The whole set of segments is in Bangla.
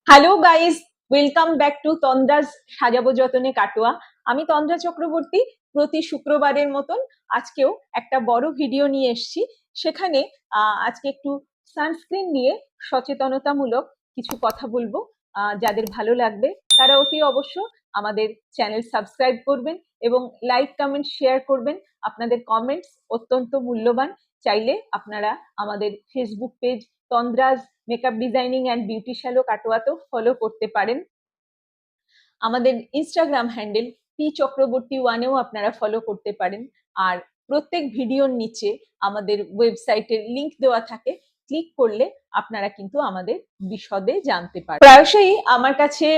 Hello guys, welcome back to Tandraj সাজাবো যতনে কাটোয়া। আমি তন্দ্রা চক্রবর্তী। প্রতি শুক্রবারের মতন আজকেও একটা বড় ভিডিও নিয়ে এসেছি। সেখানে আজকে একটু সানস্ক্রিন নিয়ে সচেতনতামূলক কিছু কথা বলবো। যাদের ভালো লাগবে তারা অতি অবশ্য আমাদের চ্যানেল সাবস্ক্রাইব করবেন এবং লাইক কমেন্ট শেয়ার করবেন। আপনাদের কমেন্টস অত্যন্ত মূল্যবান। চাইলে আপনারা আমাদের Facebook page Tandraj makeup designing and beauty salon কাটোয়াতেও ফলো করতে পারেন। আমাদের ইনস্টাগ্রাম হ্যান্ডেল পি চক্রবর্তী ওয়ানেও আপনারা ফলো করতে পারেন। আর প্রত্যেক ভিডিওর নিচে আমাদের ওয়েবসাইটের লিংক দেওয়া থাকে, ক্লিক করলে আপনারা কিন্তু আমাদের বিশদে জানতে পারেন। প্রায়শই আমার কাছে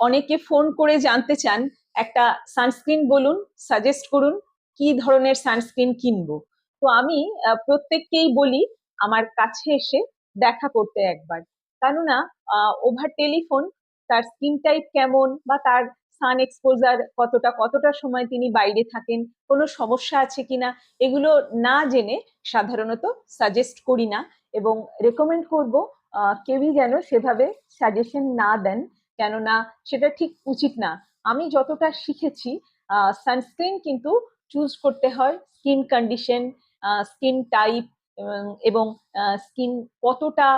অনেকে ফোন করে জানতে চান, একটা সানস্ক্রিন বলুন, সাজেস্ট করুন কি ধরনের সানস্ক্রিন কিনবো। তো আমি প্রত্যেককেই বলি আমার কাছে এসে দেখা করতে একবার, কেননা ওভার টেলিফোন তার স্কিন টাইপ কেমন বা তার সান এক্সপোজার কতটা সময় তিনি বাইরে থাকেন, কোনো সমস্যা আছে কিনা, এগুলো না জেনে সাধারণত সাজেস্ট করি না এবং রেকমেন্ড করব কেউই যেন সেভাবে সাজেশন না দেন, কেননা সেটা ঠিক উচিত না। আমি যতটা শিখেছি, সানস্ক্রিন কিন্তু চুজ করতে হয় স্কিন কন্ডিশন, স্কিন টাইপ এবং স্কিন কতটা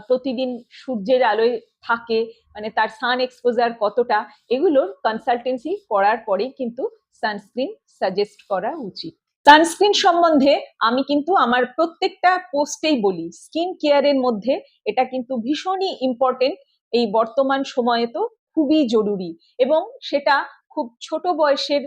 প্রতিদিন সূর্যের আলোয় থাকে, মানে তার সান এক্সপোজার কতটা, এগুলোর কনসালটেন্সি করার পরেই কিন্তু সানস্ক্রিন সাজেস্ট করা উচিত। সানস্ক্রিন সম্বন্ধে আমি কিন্তু আমার প্রত্যেকটা পোস্টেই বলি, স্কিন কেয়ারের মধ্যে এটা কিন্তু ভীষণই ইম্পর্টেন্ট। এই বর্তমান সময়ে তো খুবই জরুরি, এবং সেটা খুব ছোট বয়সের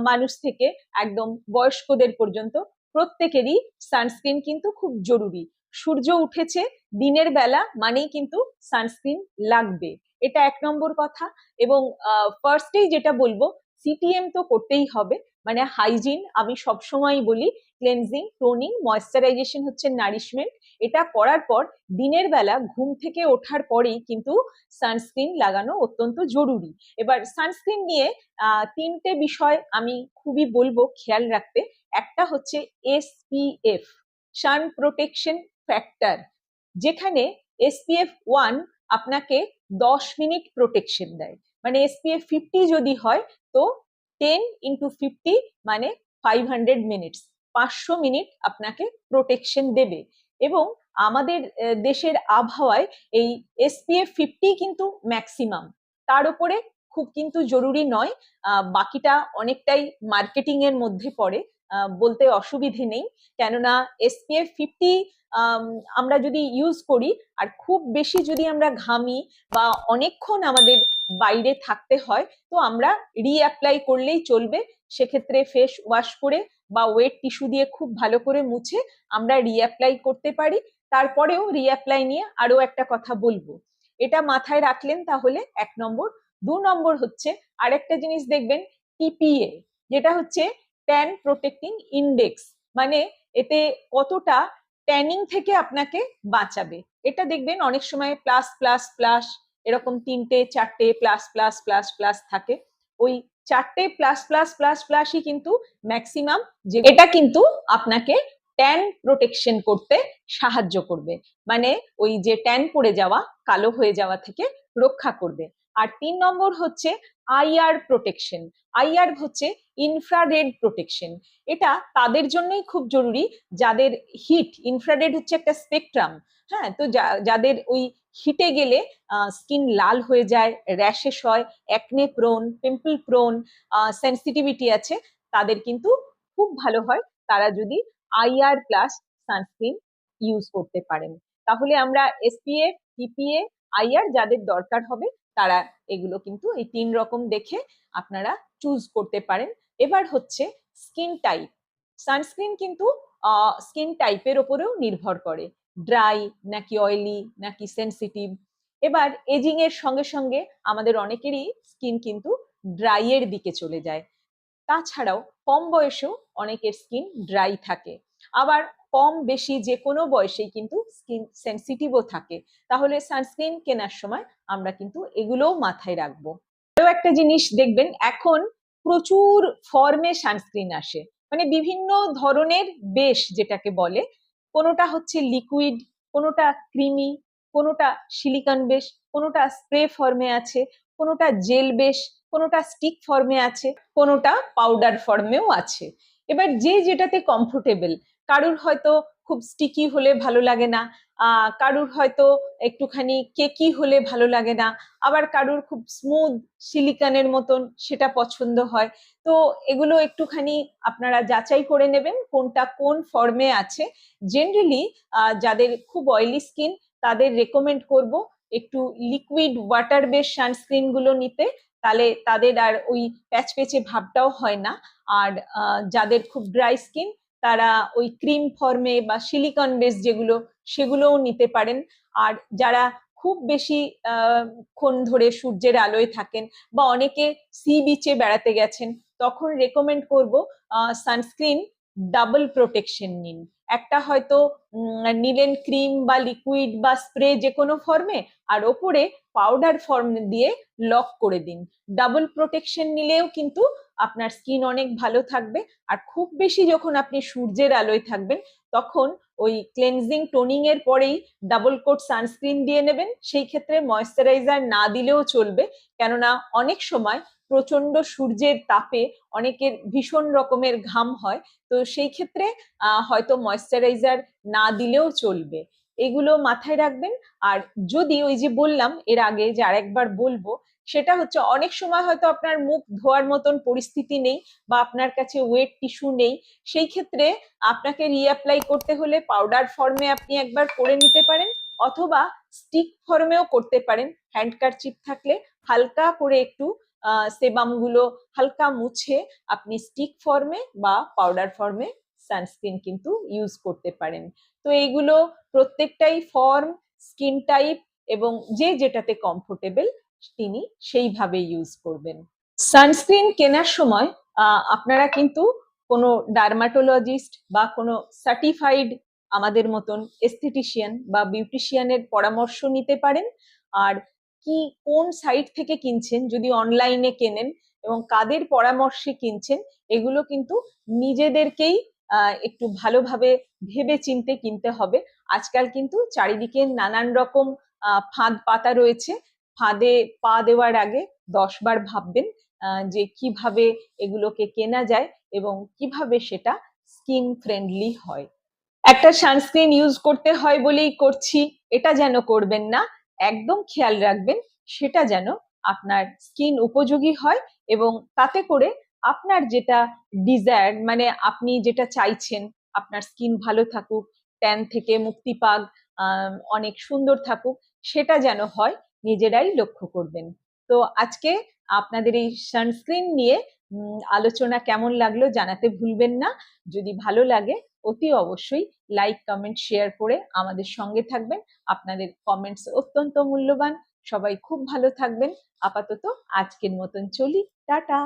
মানুষ থেকে একদম বয়স্কদের পর্যন্ত প্রত্যেকেরই সানস্ক্রিন কিন্তু খুব জরুরি। সূর্য উঠেছে দিনের বেলা মানেই কিন্তু সানস্ক্রিন লাগবে, এটা এক নম্বর কথা। এবং ফার্স্টেই যেটা বলবো, সিটিএম তো করতেই হবে, মানে হাইজিন। আমি সবসময় বলি ক্লেনজিং, টোনিং, ময়েশ্চারাইজেশন হচ্ছে নারিশমেন্ট। এটা করার পর দিনের বেলা ঘুম থেকে ওঠার পরেই কিন্তু সানস্ক্রিন লাগানো অত্যন্ত জরুরি। এবার সানস্ক্রিন নিয়ে তিনটে বিষয় আমি খুবই বলবো খেয়াল রাখতে। একটা হচ্ছে এসপিএফ, সান প্রোটেকশন ফ্যাক্টর, যেখানে SPF 1 আপনাকে 10 মিনিট প্রোটেকশন দেয়। মানে SPF 50 যদি হয় তো 10 × 50 মানে 500 মিনিটস, 500 মিনিট আপনাকে প্রোটেকশন দেবে। এবং আমাদের দেশের আবহাওয়ায় এই SPF 50 কিন্তু ম্যাক্সিমাম, তার উপরে খুব কিন্তু জরুরি নয়। বাকিটা অনেকটাই মার্কেটিং এর মধ্যে পড়ে, বলতে অসুবিধে নেই। কেননা SPF 50 আমরা যদি ইউজ করি আর খুব বেশি যদি আমরা ঘামি বা অনেকক্ষণ আমাদের বাইরে থাকতে হয়, তো আমরা রিঅ্যাপ্লাই করলেই চলবে। সেক্ষেত্রে ফেস ওয়াশ করে বা ওয়েট টিস্যু দিয়ে খুব ভালো করে মুছে আমরা রিঅ্যাপ্লাই করতে পারি। তারপরেও রিঅ্যাপ্লাই নিয়ে আরো একটা কথা বলবো, এটা মাথায় রাখলেন তাহলে এক নম্বর। 2 নম্বর হচ্ছে আরেকটা জিনিস দেখবেন, TPA, যেটা হচ্ছে ট্যান প্রোটেক্টিং ইন্ডেক্স, মানে এতে কতটা ট্যানিং থেকে আপনাকে বাঁচাবে। এটা দেখবেন অনেক সময় প্লাস প্লাস প্লাস, এরকম 3টে 4টে প্লাস প্লাস প্লাস প্লাস থাকে। ওই 4টে প্লাস প্লাস প্লাস প্লাসই কিন্তু ম্যাক্সিমাম, যে এটা কিন্তু আপনাকে ট্যান প্রোটেকশন করতে সাহায্য করবে, মানে ওই যে ট্যান পড়ে যাওয়া, কালো হয়ে যাওয়া থেকে রক্ষা করবে। আর 3 নম্বর হচ্ছে IR প্রোটেকশন। IR হচ্ছে ইনফ্রারেড প্রোটেকশন। এটা তাদের জন্যই খুব জরুরি যাদের হিট, ইনফ্রারেড হচ্ছে একটা স্পেকট্রাম, হ্যাঁ, তো যাদের ওই হিটে গেলে স্কিন লাল হয়ে যায়, র্যাশেস হয়, acne prone, pimple prone, sensitivity আছে, তাদের কিন্তু খুব ভালো হয় তারা যদি IR+ সানস্ক্রিন ইউজ করতে পারেন। তাহলে আমরা SPF, TPA, IR যাদের দরকার হবে তারা এগুলো কিন্তু এই 3 রকম দেখে আপনারা চুজ করতে পারেন। এবার হচ্ছে স্কিন টাইপ। সানস্ক্রিন কিন্তু স্কিন টাইপের ওপরেও নির্ভর করে, ড্রাই নাকি অয়েলি নাকি সেন্সিটিভ। এবার এজিং এর সঙ্গে সঙ্গে আমাদের অনেকেরই স্কিন কিন্তু ড্রাই এর দিকে চলে যায়। তাছাড়াও কম বয়সেও অনেকের স্কিন ড্রাই থাকে, আবার কম বেশি যে কোনো বয়সেই কিন্তু স্কিন সেন্সিটিভও থাকে। তাহলে সানস্ক্রিন কেনার সময় আমরা কিন্তু এগুলোও মাথায় রাখবো। আরো একটা জিনিস দেখবেন, এখন প্রচুর ফর্মে সানস্ক্রিন আসে, মানে বিভিন্ন ধরনের বেশ যেটাকে বলে, কোনোটা হচ্ছে লিকুইড, কোনোটা ক্রিমি, কোনোটা সিলিকন বেশ, কোনোটা স্প্রে ফর্মে আছে, কোনোটা জেল বেশ, কোনোটা স্টিক ফর্মে আছে, কোনোটা পাউডার ফর্মেও আছে। এবার যে যেটাতে কমফোর্টেবল, কারুর হয়তো খুব স্টিকি হলে ভালো লাগে না, কারুর হয়তো একটুখানি কেকি হলে ভালো লাগে না, আবার কারুর খুব স্মুথ সিলিকনের মতন সেটা পছন্দ হয়। তো এগুলো একটুখানি আপনারা যাচাই করে নেবেন কোনটা কোন ফর্মে আছে। জেনারেলি যাদের খুব অয়েলি স্কিন তাদের রেকমেন্ড করব একটু লিকুইড ওয়াটার বেস সানস্ক্রিন গুলো নিতে, তাহলে তাদের আর ওই প্যাচপেচে ভাবটাও হয় না। আর যাদের খুব ড্রাই স্কিন তারা ওই ক্রিম ফর্মে বা সিলিকন বেস যেগুলো সেগুলোও নিতে পারেন। আর যারা খুব বেশি ক্ষণ ধরে সূর্যের আলোয় থাকেন বা অনেকে সি বিচে বেড়াতে গেছেন, তখন রেকমেন্ড করব সানস্ক্রিন ডাবল প্রোটেকশন নিন। একটা হয়তো নিলেন ক্রিম বা লিকুইড বা স্প্রে যে কোনো ফর্মে, আর ওপরে পাউডার ফর্ম দিয়ে লক করে দিন। ডাবল প্রোটেকশন নিলেও কিন্তু আপনার স্কিন অনেক ভালো থাকবে। আর খুব বেশি যখন আপনি সূর্যের আলোয় থাকবেন তখন ওই ক্লেনজিং টোনিং এর পরেই ডাবল কোট সানস্ক্রিন দিয়ে নেবেন। সেই ক্ষেত্রে ময়েশ্চারাইজার না দিলেও চলবে, কেননা অনেক সময় প্রচন্ড সূর্যের তাপে অনেকের ভীষণ রকমের ঘাম হয়, তো সেই ক্ষেত্রে হয়তো ময়েশ্চারাইজার না দিলেও চলবে। এগুলো মাথায় রাখবেন। আর যদি ওই যে বললাম এর আগে যে আরেকবার বলবো, সেটা হচ্ছে অনেক সময় হয়তো আপনার মুখ ধোয়ার মতন পরিস্থিতি নেই বা আপনার কাছে ওয়েট টিস্যু নেই, সেই ক্ষেত্রে আপনাকে রিঅ্যাপ্লাই করতে হলে পাউডার ফর্মে আপনি একবার করে নিতে পারেন, অথবা স্টিক ফর্মেও করতে পারেন। হ্যান্ডকারচিপ থাকলে হালকা করে একটু সেবাম গুলো হালকা মুছে আপনি স্টিক ফর্মে বা পাউডার ফর্মে সানস্ক্রিন কিন্তু ইউজ করতে পারেন। তো এইগুলো প্রত্যেকটাই ফর্ম, স্কিন টাইপ এবং যে যেটাতে কমফোর্টেবল তিনি সেইভাবে ইউজ করবেন। সানস্ক্রিন কেনার সময় আপনারা কিন্তু কোনো ডার্মাটোলজিস্ট বা কোনো সার্টিফাইড আমাদের মতন এস্থেটিশিয়ান বা বিউটিশিয়ানের পরামর্শ নিতে পারেন। আর কি কোন সাইট থেকে কিনছেন, যদি অনলাইনে কেনেন এবং কাদের পরামর্শে কিনছেন, এগুলো কিন্তু নিজেদেরকেই একটু ভালোভাবে ভেবে চিনতে কিনতে হবে। আজকাল কিন্তু চারিদিকে নানান রকম ফাঁদ পাতা রয়েছে, ফাঁদে পা দেওয়ার আগে 10 বার ভাববেন যে কিভাবে এগুলোকে কেনা যায় এবং কিভাবে সেটা স্কিন ফ্রেন্ডলি হয়। একটা সানস্ক্রিন ইউজ করতে হয় বলেই করছি এটা যেন করবেন না। একদম খেয়াল রাখবেন সেটা যেন আপনার স্কিন উপযোগী হয় এবং তাতে করে আপনার যেটা ডিজায়ার, মানে আপনি যেটা চাইছেন আপনার স্কিন ভালো থাকুক, ট্যান থেকে মুক্তি পাক, অনেক সুন্দর থাকুক, সেটা যেন হয় নিজেরাই লক্ষ্য করবেন। তো আজকে আপনাদের এই সানস্ক্রিন নিয়ে আলোচনা কেমন লাগলো জানাতে ভুলবেন না। যদি ভালো লাগে অতি অবশ্যই লাইক, কমেন্ট, শেয়ার করে আমাদের সঙ্গে থাকবেন। আপনাদের কমেন্টস অত্যন্ত মূল্যবান। সবাই খুব ভালো থাকবেন। আপাতত আজকের মতন চলি, টাটা।